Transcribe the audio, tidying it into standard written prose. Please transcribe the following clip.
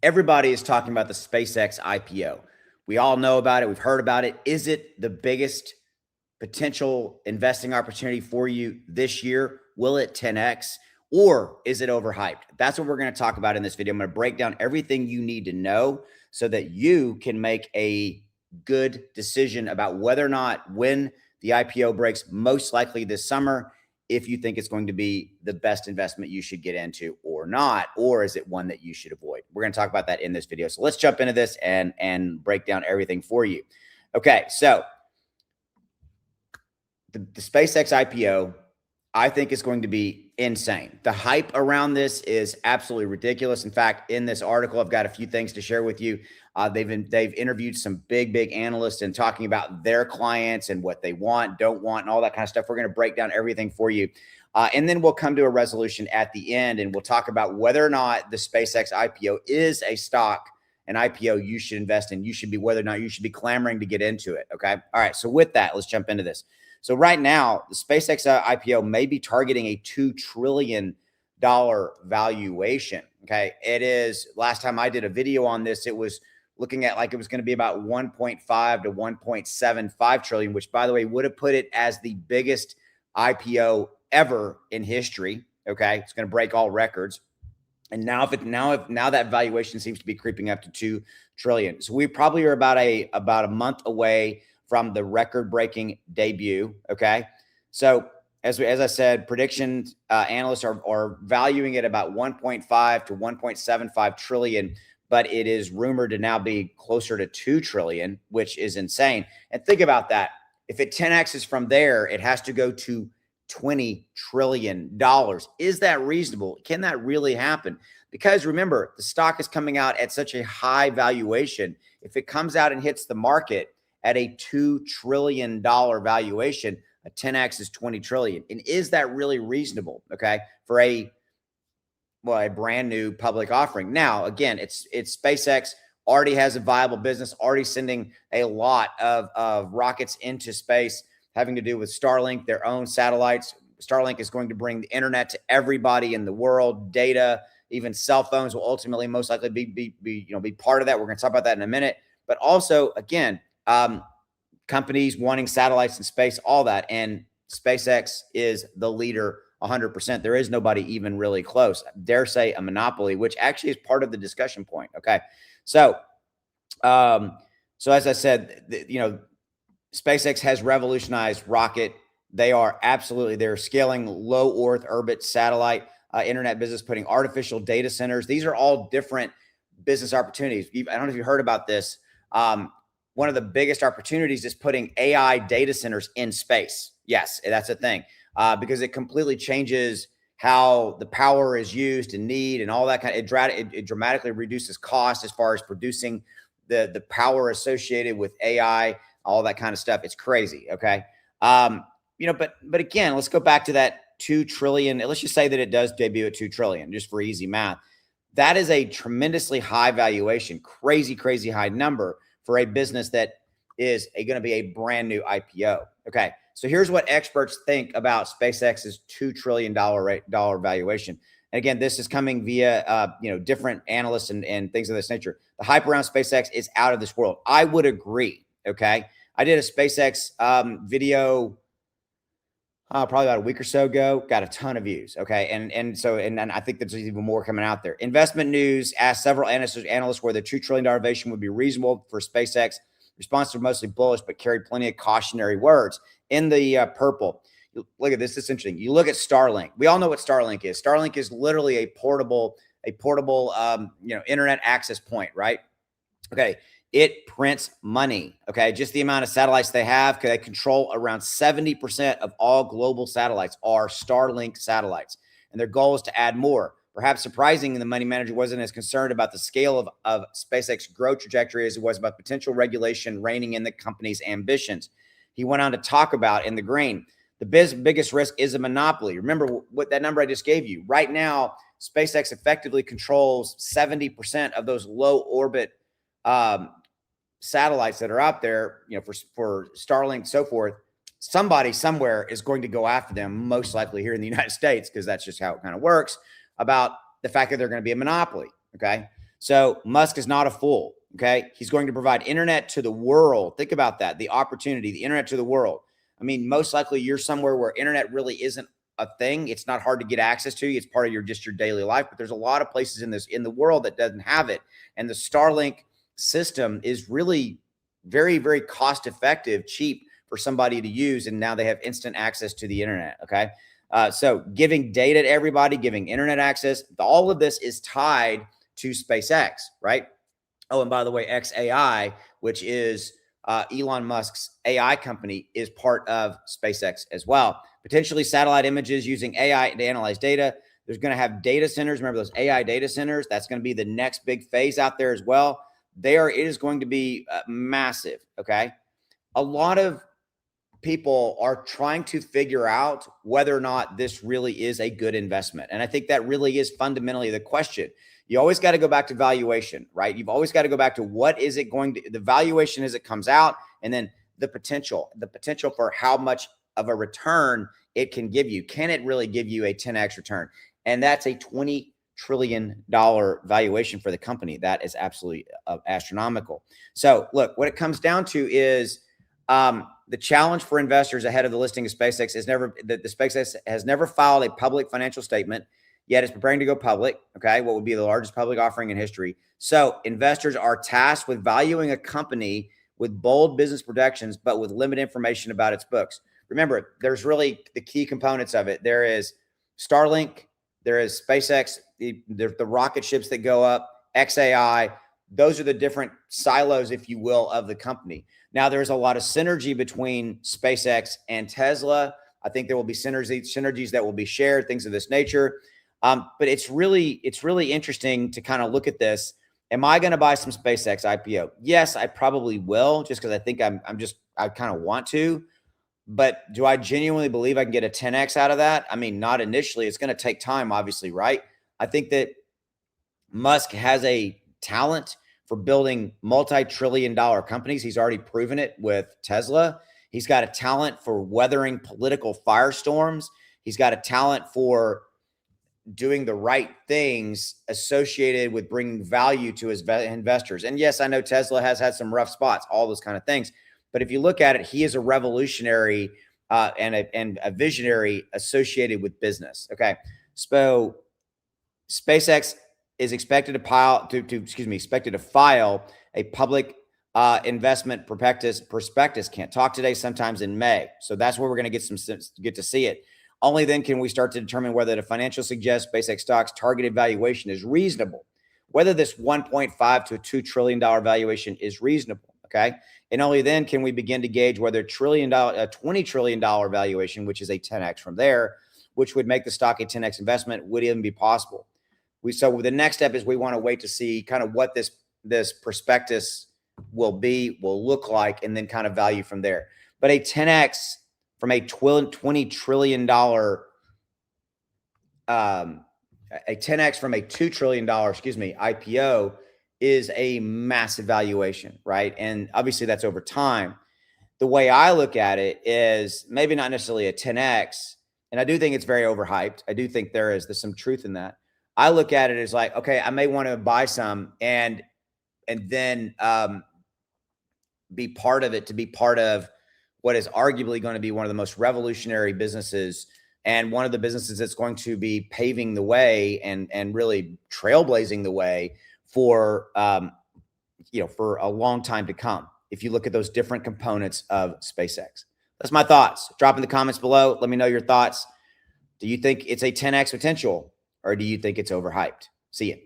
Everybody is talking about the SpaceX IPO. We all know about it. We've heard about it. Is it the biggest potential investing opportunity for you this year? Will it 10x or is it overhyped? That's what we're going to talk about in this video. I'm going to break down everything you need to know so that you can make a good decision about whether or not when the IPO breaks, most likely this summer, if you think it's going to be the best investment you should get into or not, or is it one that you should avoid? We're going to talk about that in this video. So let's jump into this and break down everything for you. Okay, so the SpaceX IPO, I think is going to be insane. The hype around this is absolutely ridiculous. In fact, in this article, I've got a few things to share with you. They've interviewed some big analysts and talking about their clients and what they want, don't want, and all that kind of stuff. We're going to break down everything for you. And then we'll come to a resolution at the end, and we'll talk about whether or not the SpaceX IPO is a stock, an IPO you should invest in. Whether or not you should be clamoring to get into it. Okay. All right. So with that, let's jump into this. So right now, the SpaceX IPO may be targeting a $2 trillion valuation. Okay. It is, last time I did a video on this, it was looking at like it was going to be about 1.5 to 1.75 trillion, which by the way, would have put it as the biggest IPO ever in history. Okay. It's going to break all records. And now now that valuation seems to be creeping up to 2 trillion. So we probably are about a month away from the record-breaking debut. Okay. So as I said, predictions, analysts are valuing it about 1.5 to 1.75 trillion, but it is rumored to now be closer to 2 trillion, which is insane. And think about that. If it 10x's from there, it has to go to $20 trillion. Is that reasonable? Can that really happen? Because remember, the stock is coming out at such a high valuation. If it comes out and hits the market at a $2 trillion valuation, a 10x is 20 trillion. And is that really reasonable? Okay. For a brand new public offering. Now, again, it's SpaceX already has a viable business, already sending a lot of rockets into space, having to do with Starlink, their own satellites. Starlink is going to bring the internet to everybody in the world, data, even cell phones will ultimately most likely be part of that. We're going to talk about that in a minute. But also, again, companies wanting satellites in space, all that. And SpaceX is the leader 100%. There is nobody even really close. Dare say a monopoly, which actually is part of the discussion point. Okay. So as I said, SpaceX has revolutionized rocket. They're scaling low Earth orbit satellite internet business, putting artificial data centers. These are all different business opportunities. I don't know if you heard about this. One of the biggest opportunities is putting AI data centers in space. Yes, that's a thing, because it completely changes how the power is used and need and all that kind of, it dramatically reduces cost as far as producing the power associated with AI, all that kind of stuff. It's crazy. Okay. But again, let's go back to that 2 trillion. Let's just say that it does debut at 2 trillion, just for easy math. That is a tremendously high valuation, crazy high number for a business that is going to be a brand new IPO. Okay. So here's what experts think about SpaceX's $2 trillion valuation. And again, this is coming via, different analysts and things of this nature. The hype around SpaceX is out of this world. I would agree. Okay. I did a SpaceX video probably about a week or so ago, got a ton of views. Okay. And I think there's even more coming out there. Investment News asked several analysts whether the $2 trillion valuation would be reasonable for SpaceX. Responses were mostly bullish, but carried plenty of cautionary words. In the purple, look at this. It's interesting. You look at Starlink. We all know what Starlink is. Starlink is literally a portable, internet access point, right? Okay. It prints money. Okay. Just the amount of satellites they have. They control around 70% of all global satellites are Starlink satellites. And their goal is to add more. Perhaps surprising, the money manager wasn't as concerned about the scale of SpaceX growth trajectory as it was about potential regulation reining in the company's ambitions. He went on to talk about in the green, the biggest risk is a monopoly. Remember what that number I just gave you. Right now, SpaceX effectively controls 70% of those low orbit satellites that are out there, for Starlink, so forth. Somebody somewhere is going to go after them, most likely here in the United States, because that's just how it kind of works, about the fact that they're going to be a monopoly. Okay. So Musk is not a fool. Okay. He's going to provide internet to the world. Think about that. The opportunity, the internet to the world. I mean, most likely you're somewhere where internet really isn't a thing. It's not hard to get access to. It's part of your daily life, but there's a lot of places in the world that doesn't have it. And the Starlink system is really very, very cost effective, cheap for somebody to use. And now they have instant access to the internet. Okay. So giving data to everybody, giving internet access, all of this is tied to SpaceX, right? Oh, and by the way, XAI, which is Elon Musk's AI company, is part of SpaceX as well. Potentially satellite images using AI to analyze data. There's going to have data centers. Remember those AI data centers? That's going to be the next big phase out there as well. It is going to be massive. Okay. A lot of people are trying to figure out whether or not this really is a good investment. And I think that really is fundamentally the question. You always got to go back to valuation, right? You've always got to go back to what is it going to, the valuation as it comes out, and then the potential for how much of a return it can give you. Can it really give you a 10x return? And that's a $20 trillion valuation for the company. That is absolutely astronomical. So look, what it comes down to is the challenge for investors ahead of the listing of SpaceX is the SpaceX has never filed a public financial statement, yet it's preparing to go public. Okay. What would be the largest public offering in history. So investors are tasked with valuing a company with bold business projections, but with limited information about its books. Remember, there's really the key components of it. There is Starlink, there is SpaceX, the rocket ships that go up, XAI. Those are the different silos, if you will, of the company. Now, there's a lot of synergy between SpaceX and Tesla. I think there will be synergies that will be shared, things of this nature. But it's really interesting to kind of look at this. Am I going to buy some SpaceX IPO? Yes, I probably will, just because I think I kind of want to. But do I genuinely believe I can get a 10x out of that? I mean, not initially. It's going to take time, obviously, right? I think that Musk has a talent for building multi-trillion-dollar companies. He's already proven it with Tesla. He's got a talent for weathering political firestorms. He's got a talent for doing the right things associated with bringing value to his investors. And yes, I know Tesla has had some rough spots, all those kind of things. But if you look at it, he is a revolutionary and a visionary associated with business. Okay. So SpaceX is expected to file a public investment prospectus. Can't talk today, sometimes in May. So that's where we're going to get to see it. Only then can we start to determine whether the financial suggests SpaceX stock's targeted valuation is reasonable, whether this $1.5 to $2 trillion valuation is reasonable. Okay. And only then can we begin to gauge whether a $20 trillion valuation, which is a 10x from there, which would make the stock a 10x investment, would even be possible. So the next step is we want to wait to see kind of what this prospectus will look like, and then kind of value from there. But a 10x from a $20 trillion, a 10x from a $2 trillion, IPO is a massive valuation, right? And obviously that's over time. The way I look at it is maybe not necessarily a 10x, and I do think it's very overhyped. I do think there's some truth in that. I look at it as like, okay, I may want to buy some and then be part of it, to be part of what is arguably going to be one of the most revolutionary businesses, and one of the businesses that's going to be paving the way and really trailblazing the way for for a long time to come. If you look at those different components of SpaceX, that's my thoughts. Drop in the comments below. Let me know your thoughts. Do you think it's a 10x potential, or do you think it's overhyped? See you.